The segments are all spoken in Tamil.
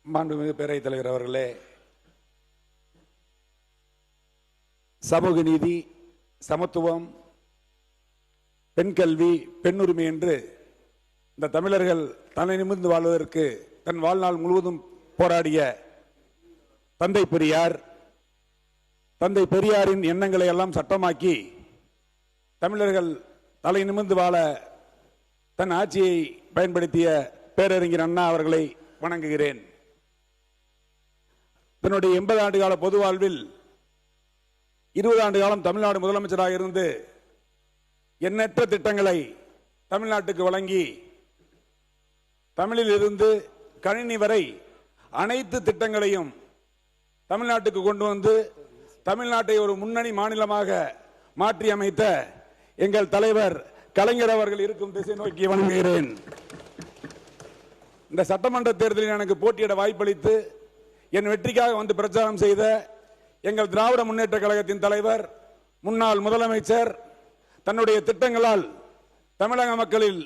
மாண்புமிகு பேரவைத் தலைவர் அவர்களே, சமூக நீதி, சமத்துவம், பெண் கல்வி, பெண்ணுரிமை என்று இந்த தமிழர்கள் தன்னை நிமிர்ந்து வாழ்வதற்கு தன் வாழ்நாள் முழுவதும் போராடிய தந்தை பெரியார், தந்தை பெரியாரின் எண்ணங்களை எல்லாம் சட்டமாக்கி தமிழர்கள் தலை நிமிர்ந்து வாழ தன் ஆட்சியை பயன்படுத்திய பேரறிஞர் அண்ணா அவர்களை வணங்குகிறேன். தன்னுடைய 80 ஆண்டு கால பொது வாழ்வில் 20 ஆண்டு காலம் தமிழ்நாடு முதலமைச்சராக இருந்து எண்ணற்ற திட்டங்களை தமிழ்நாட்டுக்கு வழங்கி, தமிழில் இருந்து கணினி வரை அனைத்து திட்டங்களையும் தமிழ்நாட்டுக்கு கொண்டு வந்து தமிழ்நாட்டை ஒரு முன்னணி மாநிலமாக மாற்றி அமைத்த எங்கள் தலைவர் கலைஞர் அவர்கள் இருக்கும் திசை நோக்கி வணங்குகிறேன். இந்த சட்டமன்ற தேர்தலில் எனக்கு போட்டியிட வாய்ப்பளித்து என் வெற்றிக்காக வந்து பிரச்சாரம் செய்த எங்கள் திராவிட முன்னேற்ற கழகத்தின் தலைவர், முன்னாள் முதலமைச்சர், தன்னுடைய திட்டங்களால் தமிழக மக்களில்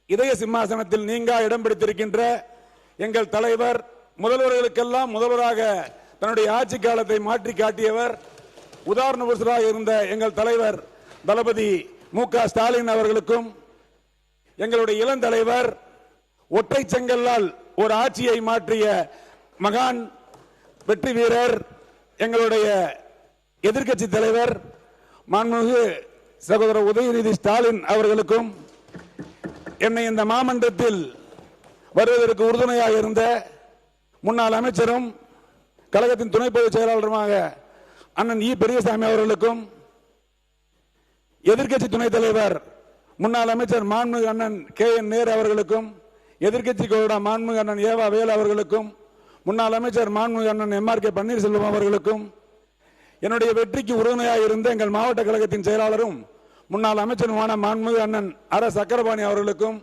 இதய சிம்மாசனத்தில் நீங்கா இடம் பிடித்திருக்கின்ற எங்கள் தலைவர், முதல்வர்களுக்கெல்லாம் முதல்வராக தன்னுடைய ஆட்சி காலத்தை மாற்றி காட்டியவர், உதாரண புருஷராக இருந்த எங்கள் தலைவர் தளபதி மு.க. ஸ்டாலின் அவர்களுக்கும், எங்களுடைய இளந்தலைவர், ஒற்றை செங்கல்லால் ஒரு ஆட்சியை மாற்றிய மகான் வெற்றி வீரர், எங்களுடைய எதிர்க்கட்சி தலைவர் மாண்புமிகு சகோதரர் உதயநிதி ஸ்டாலின் அவர்களுக்கும், என்னை இந்த மாமன்றத்தில் வருவதற்கு உறுதுணையாக இருந்த முன்னாள் அமைச்சரும் கழகத்தின் துணை பொதுச் செயலாளருமாக அண்ணன் இ. பெரியசாமி அவர்களுக்கும், எதிர்க்கட்சி துணைத் தலைவர் முன்னாள் அமைச்சர் மாண்புமிகு அண்ணன் கே.என். நேரு அவர்களுக்கும், எதிர்க்கட்சி கொறடா மாண்புமிகு அண்ணன் ஏவா வேலு அவர்களுக்கும், முன்னாள் அமைச்சர் மாண்புமிகு அண்ணன் எம்.ஆர்.கே. பன்னீர்செல்வம் அவர்களுக்கும், என்னுடைய வெற்றிக்கு உறுதுணையாக இருந்த எங்கள் மாவட்ட கழகத்தின் செயலாளரும் முன்னாள் அமைச்சருமான மாண்புமிகு அண்ணன் ஆர். சக்கரபாணி அவர்களுக்கும்,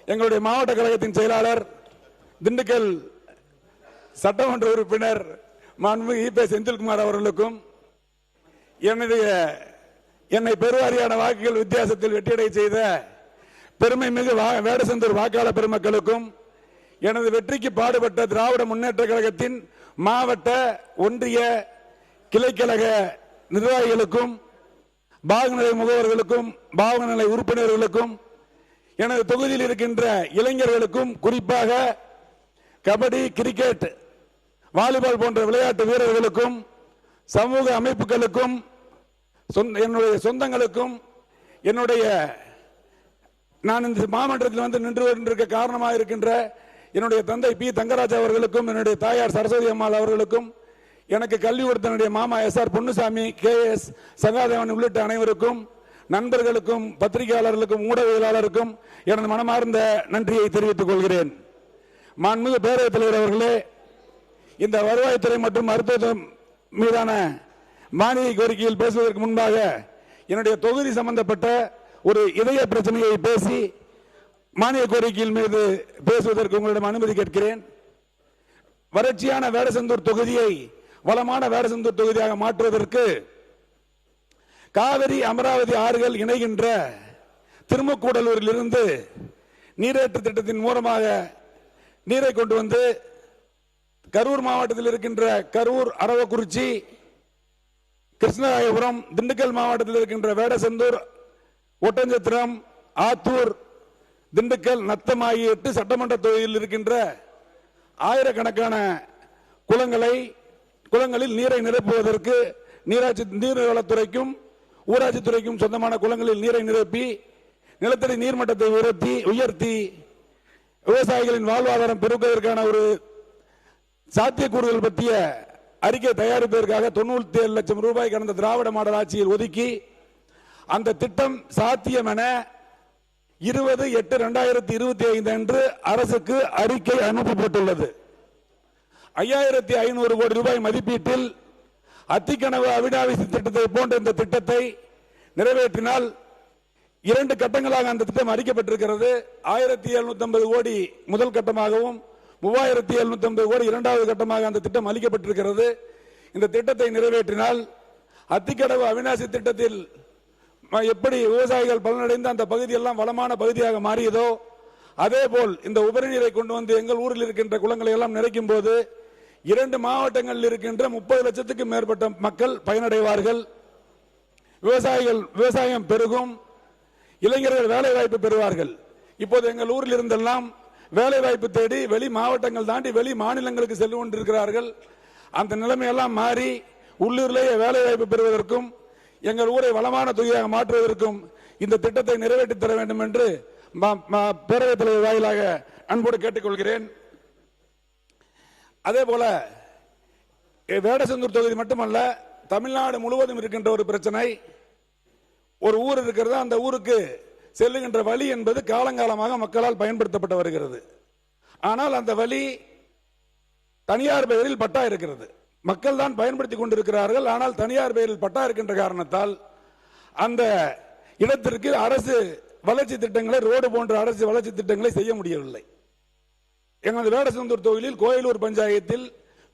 எங்களுடைய மாவட்ட கழகத்தின் செயலாளர் திண்டுக்கல் சட்டமன்ற உறுப்பினர் மாண்புமிகு இ. பி. செந்தில்குமார் அவர்களுக்கும், என்னை பெருவாரியான வாக்குகள் வித்தியாசத்தில் வெற்றியடை செய்த பெருமை மிகு வேடசந்தூர் வாக்காளர் பெருமக்களுக்கும், எனது வெற்றிக்கு பாடுபட்ட திராவிட முன்னேற்ற கழகத்தின் மாவட்ட, ஒன்றிய, கிளைக்கழக நிர்வாகிகளுக்கும், பாகநிலை முகவர்களுக்கும், பாகநிலை உறுப்பினர்களுக்கும், எனது தொகுதியில் இருக்கின்ற இளைஞர்களுக்கும், குறிப்பாக கபடி, கிரிக்கெட், வாலிபால் போன்ற விளையாட்டு வீரர்களுக்கும், சமூக அமைப்புகளுக்கும், என்னுடைய சொந்தங்களுக்கும், நான் இந்த மாமன்றத்தில் வந்து நின்று கொண்டிருக்க காரணமாக இருக்கின்ற என்னுடைய தந்தை பி. தங்கராஜ் அவர்களுக்கும், என்னுடைய தாயார் சரஸ்வதி அம்மாள் அவர்களுக்கும், எனக்கு கல்வி கொடுத்த என்னுடைய மாமா எஸ்.ஆர். பொன்னுசாமி, கே.எஸ். சகாதேவன் உள்ளிட்ட அனைவருக்கும், நண்பர்களுக்கும், பத்திரிகையாளர்களுக்கும், ஊடகவியலாளருக்கும் எனது மனமார்ந்த நன்றியை தெரிவித்துக் கொள்கிறேன். மாண்புமிகு பேரவைத் தலைவர் அவர்களே, இந்த வருவாய்த்துறை மற்றும் மருத்துவம் மீதான மானிய கோரிக்கையில் பேசுவதற்கு முன்பாக என்னுடைய தொகுதி சம்பந்தப்பட்ட ஒரு இதய பிரச்சனையை பேசி மானிய கோரிக்கையில் மீது பேசுவதற்கு உங்களிடம் அனுமதி கேட்கிறேன். வறட்சியான வேடசந்தூர் தொகுதியை வளமான வேடசந்தூர் தொகுதியாக மாற்றுவதற்கு காவிரி, அமராவதி ஆறுகள் இணைகின்ற திருமக்கூடலூரில் இருந்து நீரேற்று திட்டத்தின் மூலமாக நீரை கொண்டு வந்து கரூர் மாவட்டத்தில் இருக்கின்ற கரூர், அரவக்குறிச்சி, கிருஷ்ணராயபுரம், திண்டுக்கல் மாவட்டத்தில் இருக்கின்ற வேடசந்தூர், ஒட்டஞ்சத்திரம், ஆத்தூர், திண்டுக்கல், நத்தம் ஆகிய 8 சட்டமன்ற தொகுதியில் இருக்கின்ற ஆயிரக்கணக்கான குளங்களில் நீரை நிரப்புவதற்கு நீர்வளத்துறைக்கும் ஊராட்சித்துறைக்கும் சொந்தமான குளங்களில் நீரை நிரப்பி நிலத்தடி நீர்மட்டத்தை உயர்த்தி விவசாயிகளின் வாழ்வாதாரம் பெருக்குவதற்கான ஒரு சாத்தியக்கூறுகள் பற்றிய அறிக்கை தயாரிப்பதற்காக 97 லட்சம் ரூபாய் கடந்த திராவிட மாடல் ஆட்சியில் ஒதுக்கி அந்த திட்டம் சாத்தியம் என 20/8/2025 அன்று அரசுக்கு அறிக்கை அனுப்பப்பட்டுள்ளது. 5500 கோடி ரூபாய் மதிப்பீட்டில் அத்திக்கனவு அவிநாசி திட்டத்தை போன்ற இந்த திட்டத்தை நிறைவேற்றினால் 2 கட்டங்களாக அந்த திட்டம் அறிக்கப்பட்டிருக்கிறது. 1750 கோடி முதல் கட்டமாகவும் 3750 கோடி இரண்டாவது கட்டமாக அந்த திட்டம் அளிக்கப்பட்டிருக்கிறது. இந்த திட்டத்தை நிறைவேற்றினால் அத்திக்கடவு அவிநாசி திட்டத்தில் எப்படி விவசாயிகள் பலனடைந்து அந்த பகுதியெல்லாம் வளமான பகுதியாக மாறியதோ அதே போல் இந்த உபரி நீரை கொண்டு வந்து எங்கள் ஊரில் இருக்கின்ற குளங்களை எல்லாம் நிறைக்கும் போது 2 மாவட்டங்களில் இருக்கின்ற 30 லட்சத்துக்கும் மேற்பட்ட மக்கள் பயனடைவார்கள். விவசாயம் பெருகும், இளைஞர்கள் வேலை வாய்ப்பு பெறுவார்கள். இப்போது எங்கள் ஊரில் இருந்தெல்லாம் வேலை வாய்ப்பு தேடி வெளி மாவட்டங்கள் தாண்டி வெளி மாநிலங்களுக்கு சென்று கொண்டிருக்கிறார்கள். அந்த நிலைமையெல்லாம் மாறி உள்ளூரிலேயே வேலை வாய்ப்பு பெறுவதற்கும் எங்கள் ஊரை வளமான தொகுதியாக மாற்றுவதற்கும் இந்த திட்டத்தை நிறைவேற்றி தர வேண்டும் என்று பேரவைத் தலைவர் வாயிலாக அன்போடு கேட்டுக்கொள்கிறேன். அதே போல வேடசந்தூர் தொகுதி மட்டுமல்ல, தமிழ்நாடு முழுவதும் இருக்கின்ற ஒரு பிரச்சனை, ஒரு ஊர் இருக்கிறது, அந்த ஊருக்கு செல்லுகின்ற வழி என்பது காலங்காலமாக மக்களால் பயன்படுத்தப்பட்டு வருகிறது. ஆனால் அந்த வழி தனியார் பெயரில் பட்டா இருக்கிறது. மக்கள் தான் பயன்படுத்திக் கொண்டிருக்கிறார்கள். ஆனால் தனியார் பெயரில் பட்டா இருக்கின்ற காரணத்தால் அந்த இடத்திற்கு அரசு வளர்ச்சி திட்டங்களை, ரோடு போன்ற அரசு வளர்ச்சி திட்டங்களை செய்ய முடியவில்லை. எங்களது வேடசந்தூர் தொகுதியில் கோயிலூர் பஞ்சாயத்தில்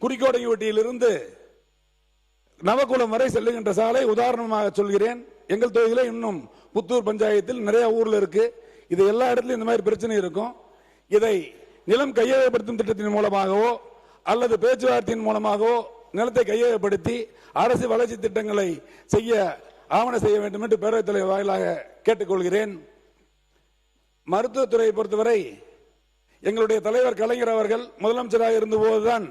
குறிக்கோடையூட்டியிலிருந்து நவகுளம் வரை செல்லுகின்ற சாலை உதாரணமாக சொல்கிறேன். எங்கள் தொகுதியில் இன்னும் புத்தூர் பஞ்சாயத்தில் நிறைய ஊர்ல இருக்கு. இது எல்லா இடத்துலையும் இந்த மாதிரி பிரச்சனை இருக்கும். இதை நிலம் கையகப்படுத்தும் திட்டத்தின் மூலமாகவோ அல்லது பேச்சுவார்த்தையின் மூலமாகவோ நிலத்தை கையகப்படுத்தி அரசு வளர்ச்சி திட்டங்களை செய்ய ஆவண செய்ய வேண்டும் என்று பேரவைத் தலைவர் வாயிலாக கேட்டுக்கொள்கிறேன். மருத்துவத்துறையை பொறுத்தவரை எங்களுடைய தலைவர் கலைஞர் அவர்கள் முதலமைச்சராக இருந்தபோதுதான்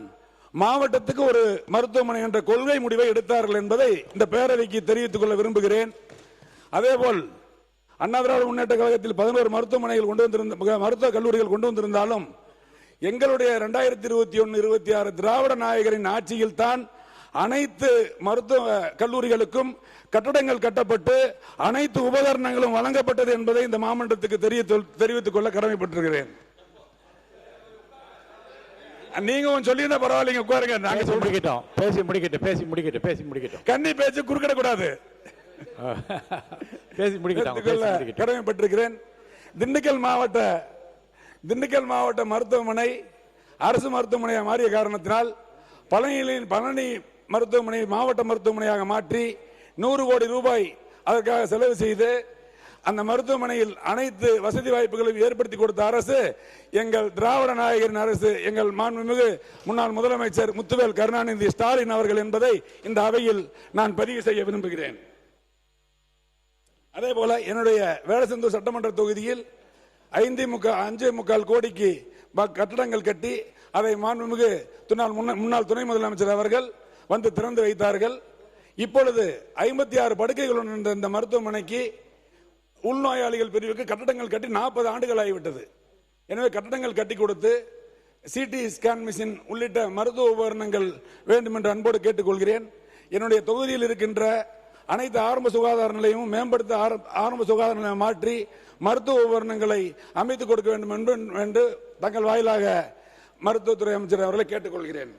மாவட்டத்துக்கு ஒரு மருத்துவமனை என்ற கொள்கை முடிவை எடுத்தார்கள் என்பதை இந்த பேரவைக்கு தெரிவித்துக் கொள்ள விரும்புகிறேன். அதேபோல் அண்ணா திராவிட முன்னேற்ற கழகத்தில் 11 மருத்துவமனைகள் கொண்டு வந்திருந்த மருத்துவக் கல்லூரிகள் கொண்டு வந்திருந்தாலும் எங்களுடைய 2021-26 திராவிட நாயகரின் ஆட்சியில் தான் அனைத்து மருத்துவ கல்லூரிகளுக்கும் கட்டடங்கள் கட்டப்பட்டு அனைத்து உபகரணங்களும் வழங்கப்பட்டது என்பதை இந்த மாமன்றத்துக்கு தெரிவித்துக் கொள்ள கடமைப்பட்டிருக்கிறேன். நீங்க சொல்லியிருந்தா பரவாயில்லைங்க, உட்காருங்க. நாங்க முடிக்கிட்டோம், பேசி முடிக்கிட்டோம். கண்ணி பேச்சு குறுக்கிட கூடாது. பேசி முடிக்கிட்டோம், கடமைப்பட்டிருக்கிறேன். திண்டுக்கல் மாவட்ட மருத்துவமனை அரசு மருத்துவமனையாக மாறிய காரணத்தினால் பழனி மருத்துவமனை மாவட்ட மருத்துவமனையாக மாற்றி 100 கோடி ரூபாய் அதற்காக செலவு செய்து அந்த மருத்துவமனையில் அனைத்து வசதி வாய்ப்புகளையும் ஏற்படுத்தி கொடுத்த அரசு எங்கள் திராவிட நாயகரின் அரசு, எங்கள் மாண்புமிகு முன்னாள் முதலமைச்சர் முத்துவேல் கருணாநிதி ஸ்டாலின் அவர்கள் என்பதை இந்த அவையில் நான் பதிவு செய்ய விரும்புகிறேன். அதே போல என்னுடைய வேடசந்தூர் சட்டமன்ற தொகுதியில் 5.25 கோடிக்கு கட்டடங்கள் கட்டி அதை மாண்புமிகு முன்னாள் துணை முதலமைச்சர் அவர்கள் வந்து திறந்து வைத்தார்கள். இப்பொழுது 56 படுக்கைகள் இந்த மருத்துவமனைக்கு உள்நோயாளிகள் பிரிவுக்கு கட்டடங்கள் கட்டி 40 ஆண்டுகள் ஆகிவிட்டது. எனவே கட்டடங்கள் கட்டி கொடுத்து சிடி ஸ்கேன் மிஷின் உள்ளிட்ட மருத்துவ உபகரணங்கள் வேண்டும் என்று அன்போடு கேட்டுக்கொள்கிறேன். என்னுடைய தொகுதியில் இருக்கின்ற அனைத்து ஆரம்ப சுகாதார நிலையமும் மேம்படுத்த ஆரம்ப சுகாதார நிலையம் மாற்றி மருத்துவ உபகரணங்களை அமைத்துக் கொடுக்க வேண்டும் என்று தங்கள் வாயிலாக மருத்துவத்துறை அமைச்சர் அவர்களை கேட்டுக்கொள்கிறேன்.